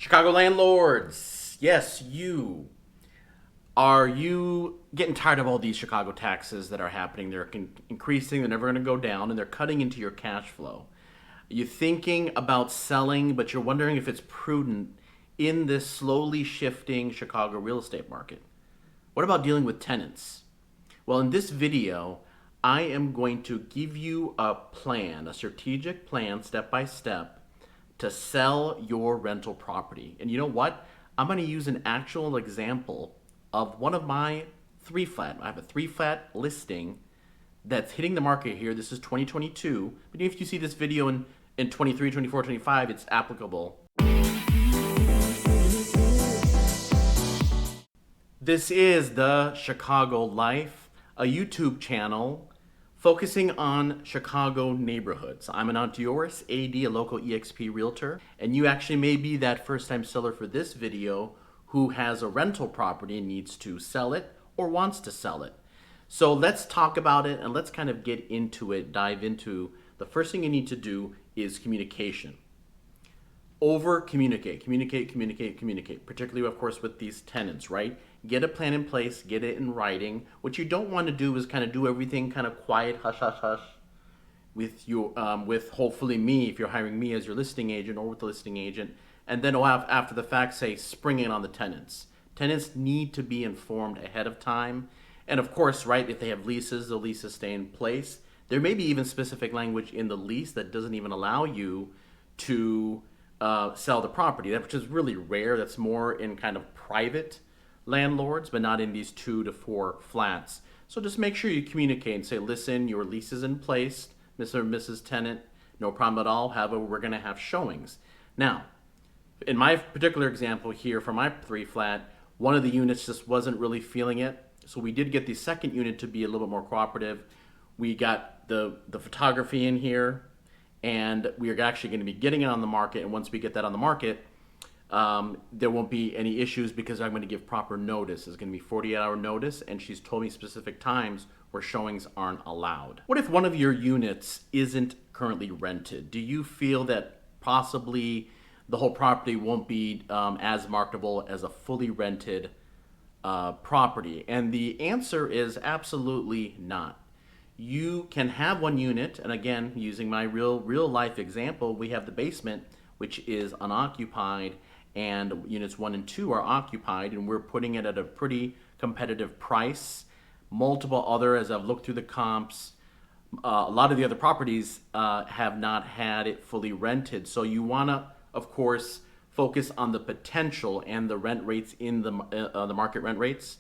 Chicago landlords, yes, you. Are you getting tired of all these Chicago taxes that are happening? They're increasing, they're never going to go down, and they're cutting into your cash flow. You're thinking about selling, but you're wondering if it's prudent in this slowly shifting Chicago real estate market. What about dealing with tenants? Well, in this video, I am going to give you a plan, a strategic plan, step by step, to sell your rental property. And you know what? I'm going to use an actual example of one of my three flat. I have a three flat listing that's hitting the market here. This is 2022. But if you see this video in 23, 24, 25, it's applicable. This is the Chicago Life, a YouTube channel focusing on Chicago neighborhoods. I'm Anant Deoras, AD, a local eXp realtor, and you actually may be that first-time seller for this video who has a rental property and needs to sell it or wants to sell it. So let's talk about it and let's kind of get into it, dive into the first thing you need to do is communication. Over communicate, particularly of course with these tenants, right? Get a plan in place, get it in writing. What you don't want to do is kind of do everything kind of quiet, hush, hush, hush with your, with hopefully me, if you're hiring me as your listing agent or with the listing agent, and then after the fact say spring in on the tenants. Tenants need to be informed ahead of time. And of course, right, if they have leases, the leases stay in place. There may be even specific language in the lease that doesn't even allow you to sell the property, which is really rare. That's more in kind of private landlords, but not in these 2 to 4 flats. So just make sure you communicate and say, listen, your lease is in place, Mr. and Mrs. Tenant, no problem at all. However, we're going to have showings. Now, in my particular example here for my 3 flat, one of the units just wasn't really feeling it. So we did get the second unit to be a little bit more cooperative. We got the photography in here, and we are actually going to be getting it on the market. And once we get that on the market, there won't be any issues because I'm going to give proper notice. It's going to be 48-hour notice, and she's told me specific times where showings aren't allowed. What if one of your units isn't currently rented? Do you feel that possibly the whole property won't be as marketable as a fully rented property? And the answer is absolutely not. You can have one unit, and again, using my real life example, we have the basement, which is unoccupied, and units 1 and 2 are occupied, and we're putting it at a pretty competitive price. Multiple other, as I've looked through the comps, a lot of the other properties have not had it fully rented. So you want to, of course, focus on the potential and the rent rates in the market rent rates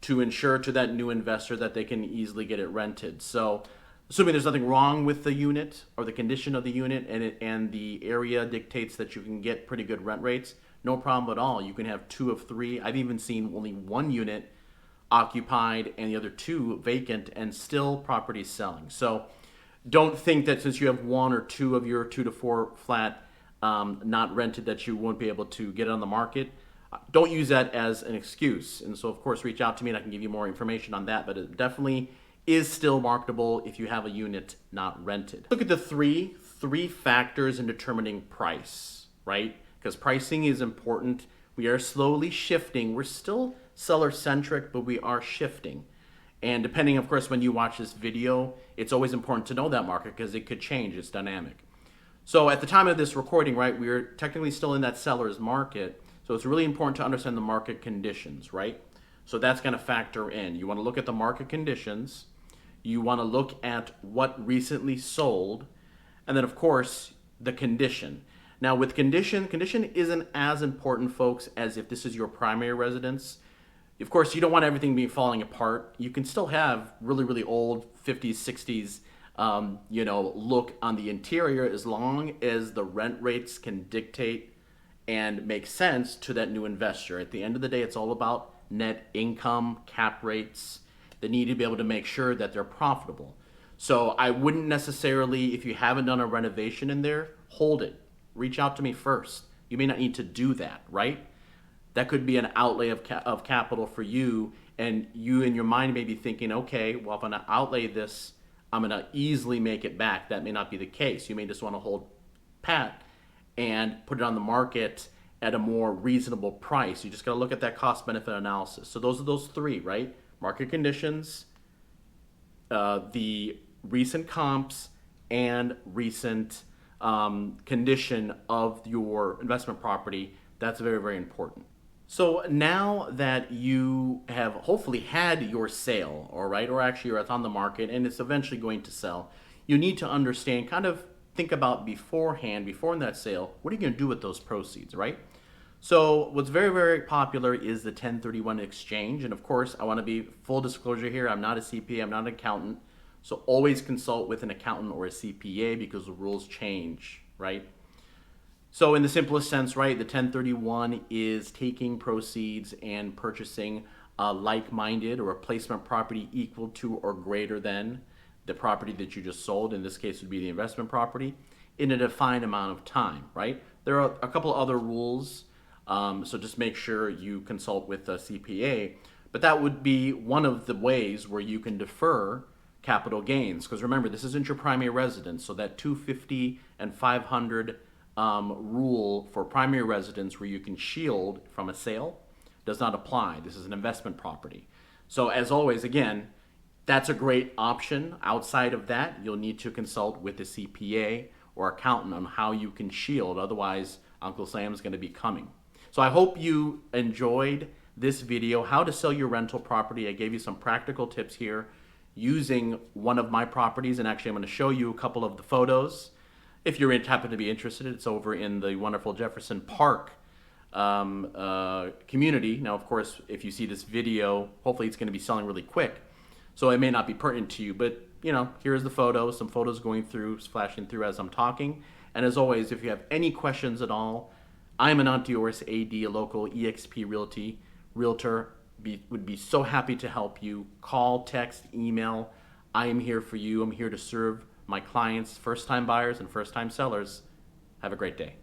to ensure to that new investor that they can easily get it rented. So assuming there's nothing wrong with the unit or the condition of the unit and the area dictates that you can get pretty good rent rates, no problem at all. You can have 2 of 3. I've even seen only 1 unit occupied and the other 2 vacant and still property selling. So don't think that since you have 1 or 2 of your 2 to 4 flat not rented that you won't be able to get it on the market. Don't use that as an excuse. And so of course reach out to me and I can give you more information on that, but it definitely is still marketable if you have a unit not rented. Look at the three factors in determining price, right? Because pricing is important. We are slowly shifting. We're still seller centric, but we are shifting. And depending, of course, when you watch this video, it's always important to know that market because it could change. It's dynamic. So at the time of this recording, right, we're technically still in that seller's market. So it's really important to understand the market conditions, right? So that's going to factor in. You want to look at the market conditions. You want to look at what recently sold. And then, of course, the condition. Now, with condition isn't as important, folks, as if this is your primary residence. Of course, you don't want everything be falling apart. You can still have really old 50s, 60s look on the interior as long as the rent rates can dictate and make sense to that new investor. At the end of the day, it's all about net income, cap rates. They need to be able to make sure that they're profitable. So I wouldn't necessarily, if you haven't done a renovation in there, hold it. Reach out to me first. You may not need to do that, right? That could be an outlay of capital for you, and you in your mind may be thinking, okay, well, if I'm going to outlay this, I'm going to easily make it back. That may not be the case. You may just want to hold pat and put it on the market at a more reasonable price. You just got to look at that cost benefit analysis. So those are those three, right? Market conditions, the recent comps, and recent condition of your investment property. That's very, very important. So now that you have hopefully had your sale, all right, or actually it's on the market and it's eventually going to sell, you need to understand, kind of think about beforehand, before that sale, what are you going to do with those proceeds, right? So what's very, very popular is the 1031 exchange. And of course, I want to be full disclosure here. I'm not a CPA, I'm not an accountant. So always consult with an accountant or a CPA because the rules change, right? So in the simplest sense, right, the 1031 is taking proceeds and purchasing a like-minded or replacement property equal to or greater than the property that you just sold. In this case, would be the investment property in a defined amount of time, right? There are a couple other rules, so just make sure you consult with a CPA. But that would be one of the ways where you can defer capital gains. Because remember, this isn't your primary residence, so that 250 and 500 rule for primary residence where you can shield from a sale does not apply. This is an investment property. So as always, again, that's a great option. Outside of that, you'll need to consult with a CPA or accountant on how you can shield. Otherwise, Uncle Sam's going to be coming. So I hope you enjoyed this video, how to sell your rental property. I gave you some practical tips here using one of my properties, and actually I'm going to show you a couple of the photos. If you happen to be interested, it's over in the wonderful Jefferson Park community. Now, of course, if you see this video, hopefully it's going to be selling really quick, so it may not be pertinent to you, but you know, here's the photos, some photos going through, flashing through as I'm talking. And as always, if you have any questions at all, I'm Anant Deoras, AD, a local EXP Realtor. Would be so happy to help you. Call, text, email. I am here for you. I'm here to serve my clients, first-time buyers and first-time sellers. Have a great day.